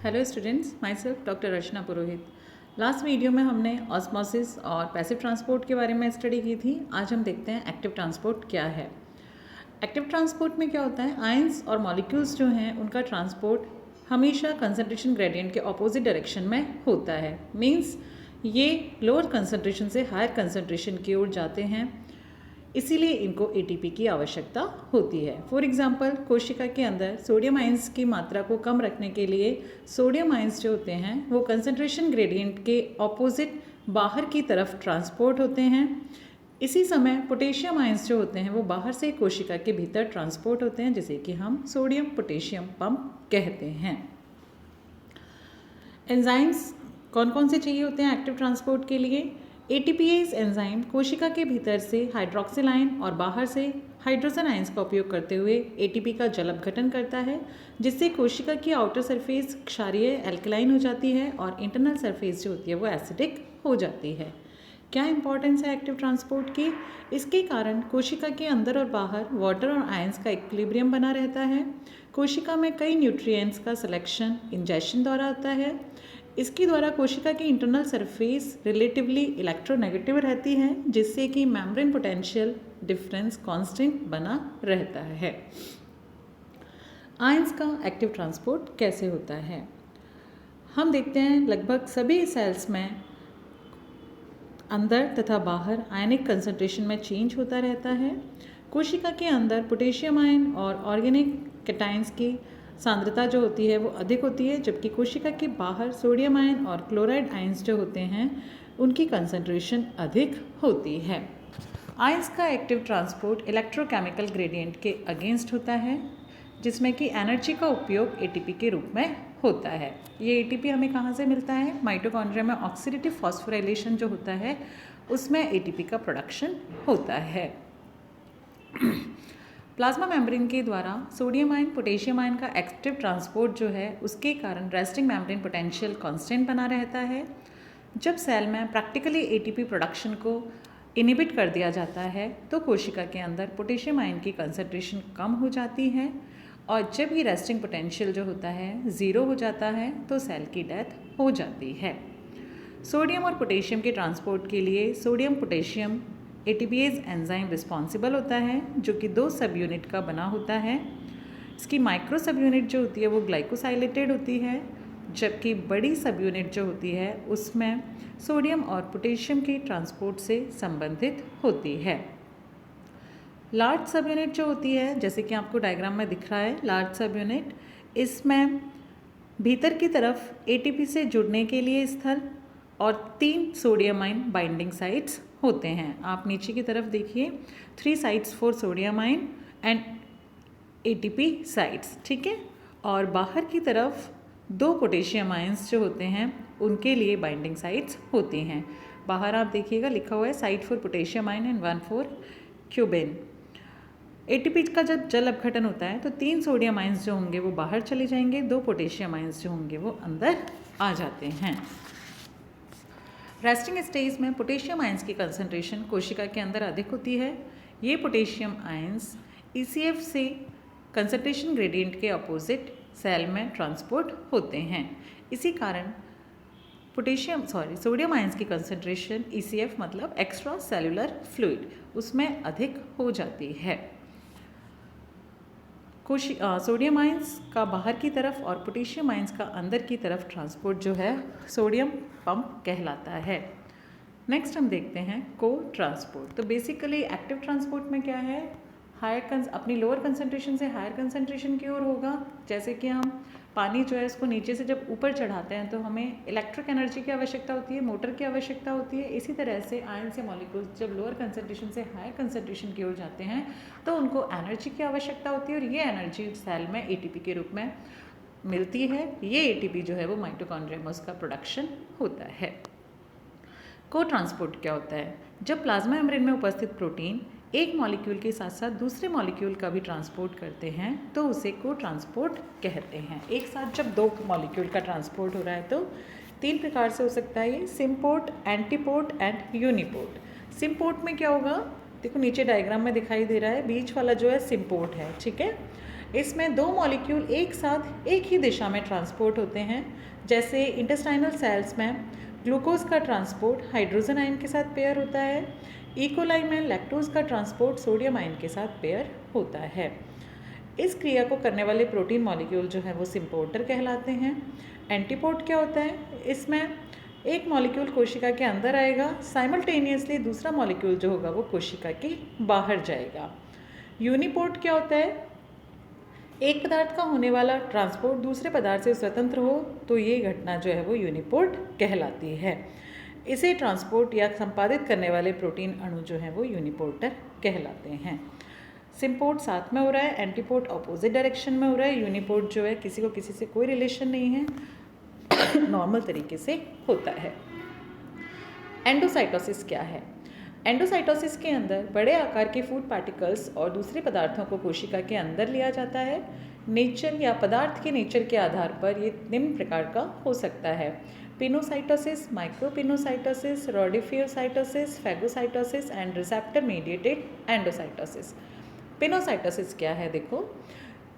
Hello students, myself doctor Rachna Purohit. Last video में हमने osmosis और पैसिव ट्रांसपोर्ट के बारे में स्टडी की थी। आज हम देखते हैं एक्टिव ट्रांसपोर्ट क्या है। एक्टिव ट्रांसपोर्ट में क्या होता है, आयंस और मॉलिक्यूल्स जो हैं उनका ट्रांसपोर्ट हमेशा कंसंट्रेशन ग्रेडियंट के ऑपोजिट डायरेक्शन में होता है। मीन्स ये लोअर कंसंट्रेशन से हायर कंसंट्रेशन की ओर जाते हैं, इसीलिए इनको एटीपी की आवश्यकता होती है। फॉर एग्जांपल, कोशिका के अंदर सोडियम आयंस की मात्रा को कम रखने के लिए सोडियम आयंस जो होते हैं वो कंसंट्रेशन ग्रेडियंट के ऑपोजिट बाहर की तरफ ट्रांसपोर्ट होते हैं। इसी समय पोटेशियम आयंस जो होते हैं वो बाहर से कोशिका के भीतर ट्रांसपोर्ट होते हैं, जिसे कि हम सोडियम पोटेशियम पंप कहते हैं। एंजाइम्स कौन कौन से चाहिए होते हैं एक्टिव ट्रांसपोर्ट के लिए? एटीपीएज एंजाइम कोशिका के भीतर से हाइड्रोक्सिल आयन और बाहर से हाइड्रोजन आयंस का उपयोग करते हुए एटीपी का जल अपघटन करता है, जिससे कोशिका की आउटर सरफेस क्षारीय एल्कलाइन हो जाती है और इंटरनल सरफेस जो होती है वो एसिडिक हो जाती है। क्या इंपॉर्टेंस है एक्टिव ट्रांसपोर्ट की? इसके कारण कोशिका के अंदर और बाहर वाटर और आयंस का इक्विलिब्रियम बना रहता है। कोशिका में कई न्यूट्रिएंट्स का सिलेक्शन इंजेक्शन द्वारा होता है। इसके द्वारा कोशिका की इंटरनल सरफेस रिलेटिवली इलेक्ट्रोनेगेटिव रहती है, जिससे कि मेम्ब्रेन पोटेंशियल डिफरेंस कांस्टेंट बना रहता है। आयंस का एक्टिव ट्रांसपोर्ट कैसे होता है? हम देखते हैं लगभग सभी सेल्स में अंदर तथा बाहर आयनिक कंसंट्रेशन में चेंज होता रहता है। कोशिका के अंदर पोटेशियम आयन और ऑर्गेनिक कैटायंस की सांद्रता जो होती है वो अधिक होती है, जबकि कोशिका के बाहर सोडियम आयन और क्लोराइड आयंस जो होते हैं उनकी कंसंट्रेशन अधिक होती है। आयंस का एक्टिव ट्रांसपोर्ट इलेक्ट्रोकेमिकल ग्रेडियंट के अगेंस्ट होता है, जिसमें कि एनर्जी का उपयोग एटीपी के रूप में होता है। ये एटीपी हमें कहाँ से मिलता है? माइटोकॉन्ड्रिया में ऑक्सीडेटिव फॉस्फोराइलेशन जो होता है उसमें एटीपी का प्रोडक्शन होता है। प्लाज्मा मेम्ब्रेन के द्वारा सोडियम आयन पोटेशियम आयन का एक्टिव ट्रांसपोर्ट जो है उसके कारण रेस्टिंग मेम्ब्रेन पोटेंशियल कांस्टेंट बना रहता है। जब सेल में प्रैक्टिकली एटीपी प्रोडक्शन को इनिबिट कर दिया जाता है तो कोशिका के अंदर पोटेशियम आयन की कंसंट्रेशन कम हो जाती है, और जब ये रेस्टिंग पोटेंशियल जो होता है ज़ीरो हो जाता है तो सेल की डेथ हो जाती है। सोडियम और पोटेशियम के ट्रांसपोर्ट के लिए sodium potassium ATPase enzyme responsible होता है, जो कि 2 सब यूनिट का बना होता है। इसकी माइक्रो सब यूनिट जो होती है वो ग्लाइकोसाइलेटेड होती है, जबकि बड़ी सब यूनिट जो होती है उसमें सोडियम और पोटेशियम के ट्रांसपोर्ट से संबंधित होती है। लार्ज सब यूनिट जो होती है, जैसे कि आपको डायग्राम में दिख रहा है लार्ज सब यूनिट, इसमें भीतर की तरफ एटीपी से जुड़ने के लिए स्थल और 3 सोडियम आयन बाइंडिंग साइट्स होते हैं। आप नीचे की तरफ देखिए, 3 sites for sodium ion and ATP sites, ठीक है। और बाहर की तरफ 2 पोटेशियम आयंस जो होते हैं उनके लिए बाइंडिंग साइट्स होती हैं। बाहर आप देखिएगा लिखा हुआ है site for potassium ion and 1 for Cuban. ATP का जब जल अपघटन होता है तो 3 सोडियम आयंस जो होंगे वो बाहर चले जाएंगे, 2 पोटेशियम आयंस जो होंगे वो अंदर आ जाते हैं। रेस्टिंग स्टेज में पोटेशियम आयंस की कंसंट्रेशन कोशिका के अंदर अधिक होती है। ये पोटेशियम आयंस ईसीएफ से कंसंट्रेशन ग्रेडियंट के अपोजिट सेल में ट्रांसपोर्ट होते हैं। इसी कारण सोडियम आयंस की कंसंट्रेशन ईसीएफ मतलब एक्स्ट्रा सेलुलर फ्लूइड उसमें अधिक हो जाती है। सोडियम आयंस का बाहर की तरफ और पोटेशियम आयंस का अंदर की तरफ ट्रांसपोर्ट जो है सोडियम पंप कहलाता है। नेक्स्ट हम देखते हैं को ट्रांसपोर्ट। तो बेसिकली एक्टिव ट्रांसपोर्ट में क्या है, अपनी लोअर कंसंट्रेशन से हायर कंसंट्रेशन की ओर होगा। जैसे कि हम पानी जो है इसको नीचे से जब ऊपर चढ़ाते हैं तो हमें इलेक्ट्रिक एनर्जी की आवश्यकता होती है, मोटर की आवश्यकता होती है। इसी तरह से आयन से मॉलिक्यूल्स जब लोअर कंसंट्रेशन से हायर कंसंट्रेशन की ओर जाते हैं तो उनको एनर्जी की आवश्यकता होती है, और ये एनर्जी सेल में एटीपी के रूप में मिलती है। ये एटीपी जो है वो माइटोकॉन्ड्रिया में उसका प्रोडक्शन होता है। को ट्रांसपोर्ट क्या होता है? जब प्लाज्मा मेम्ब्रेन में उपस्थित प्रोटीन एक मॉलिक्यूल के साथ साथ दूसरे मॉलिक्यूल का भी ट्रांसपोर्ट करते हैं तो उसे को ट्रांसपोर्ट कहते हैं। एक साथ जब 2 मॉलिक्यूल का ट्रांसपोर्ट हो रहा है तो 3 प्रकार से हो सकता है ये, symport, antiport and uniport. Symport में क्या होगा, देखो नीचे डायग्राम में दिखाई दे रहा है, बीच वाला जो है सिम्पोर्ट है, ठीक है। इसमें दो मॉलिक्यूल एक साथ एक ही दिशा में ट्रांसपोर्ट होते हैं। जैसे इंटेस्टाइनल सेल्स में ग्लूकोज का ट्रांसपोर्ट हाइड्रोजन आयन के साथ पेयर होता है, इकोलाई में लैक्टोज का ट्रांसपोर्ट सोडियम आयन के साथ पेयर होता है। इस क्रिया को करने वाले प्रोटीन मॉलिक्यूल जो है वो सिम्पोर्टर कहलाते हैं। एंटीपोड क्या होता है? इसमें एक मॉलिक्यूल कोशिका के अंदर आएगा, साइमल्टेनियसली दूसरा मॉलिक्यूल जो होगा वो कोशिका के बाहर जाएगा। यूनिपोड क्या होता है? एक पदार्थ का होने वाला ट्रांसपोर्ट दूसरे पदार्थ से स्वतंत्र हो तो ये घटना जो है वो यूनिपोड कहलाती है। इसे ट्रांसपोर्ट या संपादित करने वाले प्रोटीन अणु जो हैं वो यूनिपोर्टर कहलाते हैं। सिम्पोर्ट साथ में हो रहा है, एंटीपोड ऑपोजिट डायरेक्शन में हो रहा है। यूनिपोड जो है किसी को किसी से कोई रिलेशन नहीं है, नॉर्मल तरीके से होता है। एंडोसाइटोसिस क्या है? एंडोसाइटोसिस के अंदर बड़े आकार के फूड पार्टिकल्स और दूसरे पदार्थों को कोशिका के अंदर लिया जाता है। नेचर या पदार्थ के नेचर के आधार पर ये निम्न प्रकार का हो सकता है: pinocytosis, micropinocytosis, rhopheocytosis, phagocytosis and receptor mediated endocytosis. Pinocytosis क्या है? देखो,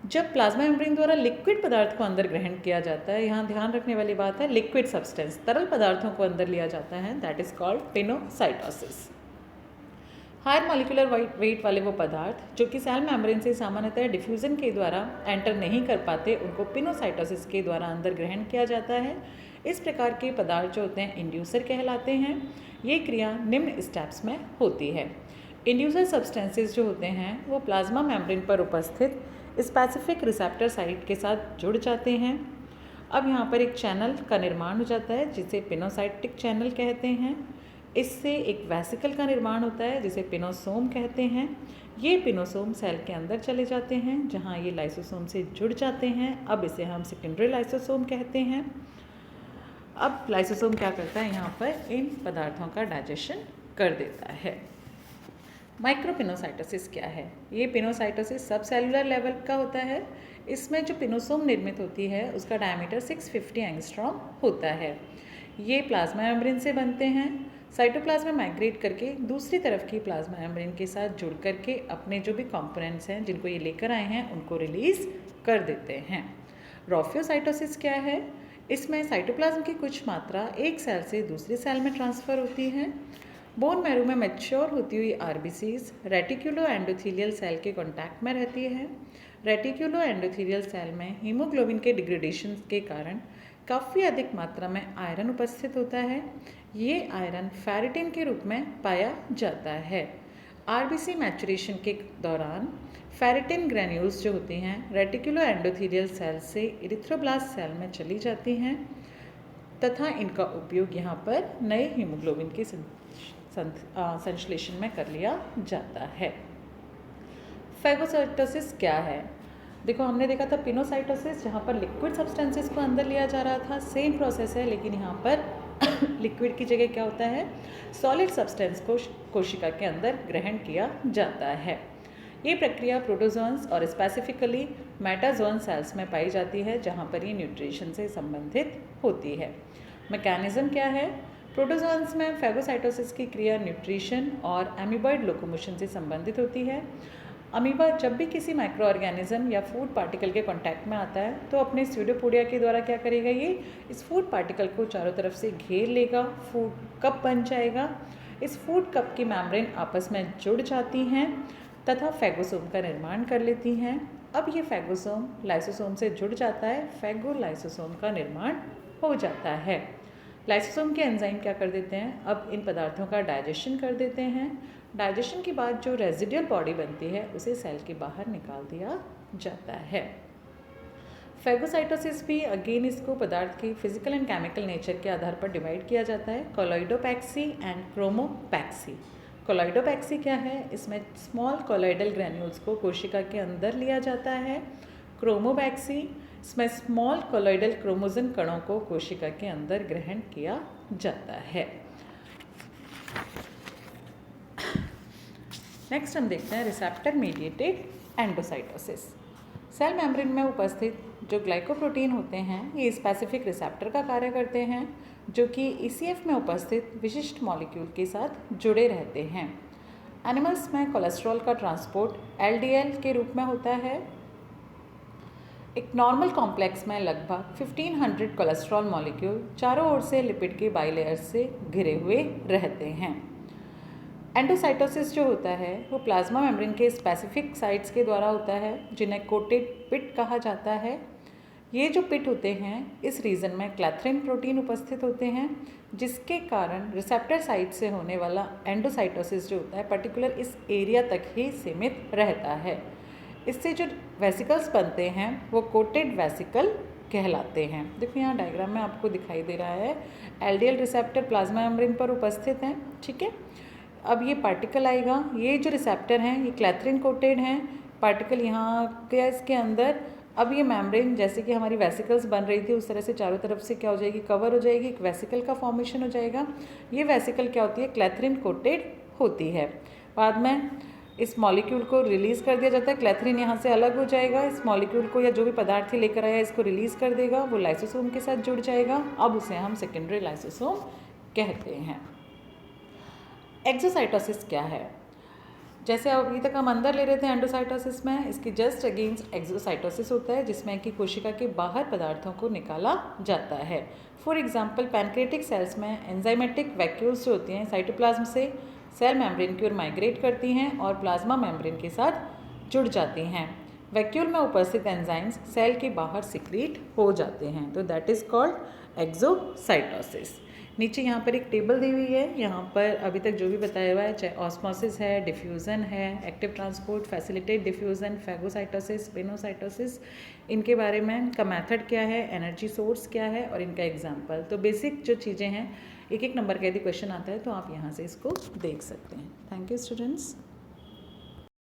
जब प्लाज्मा मेम्ब्रेन द्वारा लिक्विड पदार्थ को अंदर ग्रहण किया जाता है, यहाँ ध्यान रखने वाली बात है, लिक्विड सब्सटेंस, तरल पदार्थों को अंदर लिया जाता है, that is called pinocytosis. Higher molecular weight वाले वो पदार्थ जो कि सेल मेम्ब्रेन से सामान्यतः डिफ्यूजन के द्वारा एंटर नहीं कर पाते, उनको पिनोसाइटोसिस के द्वारा अंदर ग्रहण किया जाता है। इस प्रकार के पदार्थ जो होते हैं इंड्यूसर कहलाते हैं। ये क्रिया निम्न स्टेप्स में होती है। इंड्यूसर सब्सटेंसेस जो होते हैं वो प्लाज्मा मेम्ब्रेन पर उपस्थित स्पेसिफिक रिसेप्टर साइट के साथ जुड़ जाते हैं। अब यहाँ पर एक चैनल का निर्माण हो जाता है जिसे पिनोसाइटिक चैनल कहते हैं। इससे एक वेसिकल का निर्माण होता है जिसे पिनोसोम कहते हैं। ये पिनोसोम सेल के अंदर चले जाते हैं जहाँ ये लाइसोसोम से जुड़ जाते हैं। अब इसे हम सेकेंडरी लाइसोसोम कहते हैं। अब लाइसोसोम क्या करता है? यहाँ पर इन पदार्थों का डाइजेशन कर देता है। माइक्रोपिनोसाइटोसिस क्या है? ये पिनोसाइटोसिस सब सेलुलर लेवल का होता है। इसमें जो पिनोसोम निर्मित होती है उसका डायमीटर 650 एंगस्ट्रॉम होता है। ये प्लाज्मा मेम्ब्रेन से बनते हैं, साइटोप्लाज्म में माइग्रेट करके दूसरी तरफ की प्लाज्मा मेम्ब्रेन के साथ जुड़ करके अपने जो भी कंपोनेंट्स हैं जिनको ये लेकर आए हैं उनको रिलीज कर देते हैं। रोफियोसाइटोसिस क्या है? इसमें साइटोप्लाज्म की कुछ मात्रा एक सेल से दूसरे सेल में ट्रांसफ़र होती है। बोन मैरो में मैच्योर होती हुई आरबीसीज रेटिकुलो एंडोथीलियल सेल के कांटेक्ट में रहती है। रेटिकुलो एंडोथीलियल सेल में हीमोग्लोबिन के डिग्रेडेशन के कारण काफ़ी अधिक मात्रा में आयरन उपस्थित होता है। ये आयरन फेरिटिन के रूप में पाया जाता है। आरबीसी मैचुरेशन के दौरान फेरिटिन ग्रैन्यूल्स जो होती हैं रेटिकुलो एंडोथीलियल सेल से इरिथ्रोब्लास्ट सेल में चली जाती हैं तथा इनका उपयोग यहाँ पर नए हीमोग्लोबिन के संश्लेषण में कर लिया जाता है। फैगोसाइटोसिस क्या है? देखो, हमने देखा था पिनोसाइटोसिस जहाँ पर लिक्विड सब्सटेंसेस को अंदर लिया जा रहा था, सेम प्रोसेस है, लेकिन यहाँ पर लिक्विड की जगह क्या होता है? सॉलिड सब्सटेंस को कोशिका के अंदर ग्रहण किया जाता है। ये प्रक्रिया प्रोटोजोन्स और स्पेसिफिकली मेटाजोन सेल्स में पाई जाती है जहाँ पर ये न्यूट्रिशन से संबंधित होती है। मैकेनिज्म क्या है? प्रोटोजोन्स में फैगोसाइटोसिस की क्रिया न्यूट्रिशन और एमीबॉइड लोकोमोशन से संबंधित होती है। अमीबा जब भी किसी माइक्रो ऑर्गेनिज्म या फूड पार्टिकल के कांटेक्ट में आता है तो अपने स्यूडोपोडिया के द्वारा क्या करेगा? ये इस फूड पार्टिकल को चारों तरफ से घेर लेगा, फूड कप बन जाएगा। इस फूड कप की मेम्ब्रेन आपस में जुड़ जाती हैं तथा फैगोसोम का निर्माण कर लेती हैं। अब ये फैगोसोम लाइसोसोम से जुड़ जाता है, फैगोलाइसोसोम का निर्माण हो जाता है। लाइसोसोम के एंजाइम क्या कर देते हैं? अब इन पदार्थों का डाइजेशन कर देते हैं। डाइजेशन के बाद जो रेजिडुअल बॉडी बनती है उसे सेल के बाहर निकाल दिया जाता है। फैगोसाइटोसिस भी अगेन इसको पदार्थ की फिजिकल एंड केमिकल नेचर के आधार पर डिवाइड किया जाता है, कॉलॉइडोपैक्सी एंड क्रोमोपैक्सी। कॉलॉइडोपैक्सी क्या है? इसमें स्मॉल कॉलॉइडल ग्रैन्यूल्स को कोशिका के अंदर लिया जाता है। क्रोमोपैक्सी इसमें स्मॉल कॉलॉइडल क्रोमोजोम कणों को कोशिका के अंदर ग्रहण किया जाता है। नेक्स्ट हम देखते हैं receptor mediated endocytosis. Cell membrane में उपस्थित जो ग्लाइकोप्रोटीन होते हैं ये स्पेसिफिक रिसेप्टर का कार्य करते हैं जो कि ईसीएफ में उपस्थित विशिष्ट मॉलिक्यूल के साथ जुड़े रहते हैं। एनिमल्स में कोलेस्ट्रॉल का ट्रांसपोर्ट एलडीएल के रूप में होता है। एक नॉर्मल कॉम्प्लेक्स में लगभग 1500 कोलेस्ट्रॉल मॉलिक्यूल चारों ओर से लिपिड के बाइलेयर से घिरे हुए रहते हैं। एंडोसाइटोसिस जो होता है वो प्लाज्मा मेम्ब्रेन के स्पेसिफिक साइट्स के द्वारा होता है जिन्हें कोटेड पिट कहा जाता है। ये जो पिट होते हैं इस रीजन में क्लैथरिन प्रोटीन उपस्थित होते हैं जिसके कारण रिसेप्टर साइट से होने वाला एंडोसाइटोसिस जो होता है पर्टिकुलर इस एरिया तक ही सीमित रहता है। इससे जो वेसिकल्स बनते हैं वो कोटेड वेसिकल कहलाते हैं। देखो यहाँ डायग्राम में आपको दिखाई दे रहा है एलडीएल रिसेप्टर प्लाज्मा मेम्ब्रेन पर उपस्थित हैं, ठीक है। अब ये पार्टिकल आएगा, ये जो रिसेप्टर हैं ये क्लैथरिन कोटेड हैं, पार्टिकल यहाँ के इसके अंदर। अब ये मेम्ब्रेन जैसे कि हमारी वेसिकल्स बन रही थी उस तरह से चारों तरफ से क्या हो जाएगी, कवर हो जाएगी, एक वेसिकल का फॉर्मेशन हो जाएगा। ये वेसिकल क्या होती है, क्लैथरिन कोटेड होती है। बाद में इस मॉलिक्यूल को रिलीज़ कर दिया जाता है, क्लैथरिन यहाँ से अलग हो जाएगा, इस मॉलिक्यूल को या जो भी पदार्थ ही लेकर आया इसको रिलीज़ कर देगा, वो लाइसोसोम के साथ जुड़ जाएगा। अब उसे हम सेकेंडरी लाइसोसोम कहते हैं। एक्सोसाइटोसिस क्या है, जैसे अभी तक हम अंदर ले रहे थे एंडोसाइटोसिस में, इसकी जस्ट अगेंस्ट एक्सोसाइटोसिस होता है जिसमें कि कोशिका के बाहर पदार्थों को निकाला जाता है। फॉर एग्जांपल पैनक्रियाटिक सेल्स में एंजाइमेटिक वैक्यूल्स जो होती हैं साइटोप्लाज्म से सेल मेम्ब्रेन की ओर माइग्रेट करती हैं और प्लाज्मा मेम्ब्रेन के साथ जुड़ जाती हैं। वैक्यूल में उपस्थित एंजाइम्स सेल के बाहर सिक्रीट हो जाते हैं, तो दैट इज़ कॉल्ड एक्सोसाइटोसिस। नीचे यहाँ पर एक टेबल दी हुई है, यहाँ पर अभी तक जो भी बताया हुआ है चाहे ऑस्मोसिस है, डिफ्यूज़न है, active transport, facilitate diffusion, phagocytosis, pinocytosis, इनके बारे में, इनका मेथड क्या है, एनर्जी सोर्स क्या है और इनका एग्जाम्पल। तो बेसिक जो चीज़ें हैं एक एक नंबर का यदि क्वेश्चन आता है तो आप यहाँ से इसको देख सकते हैं। Thank you students.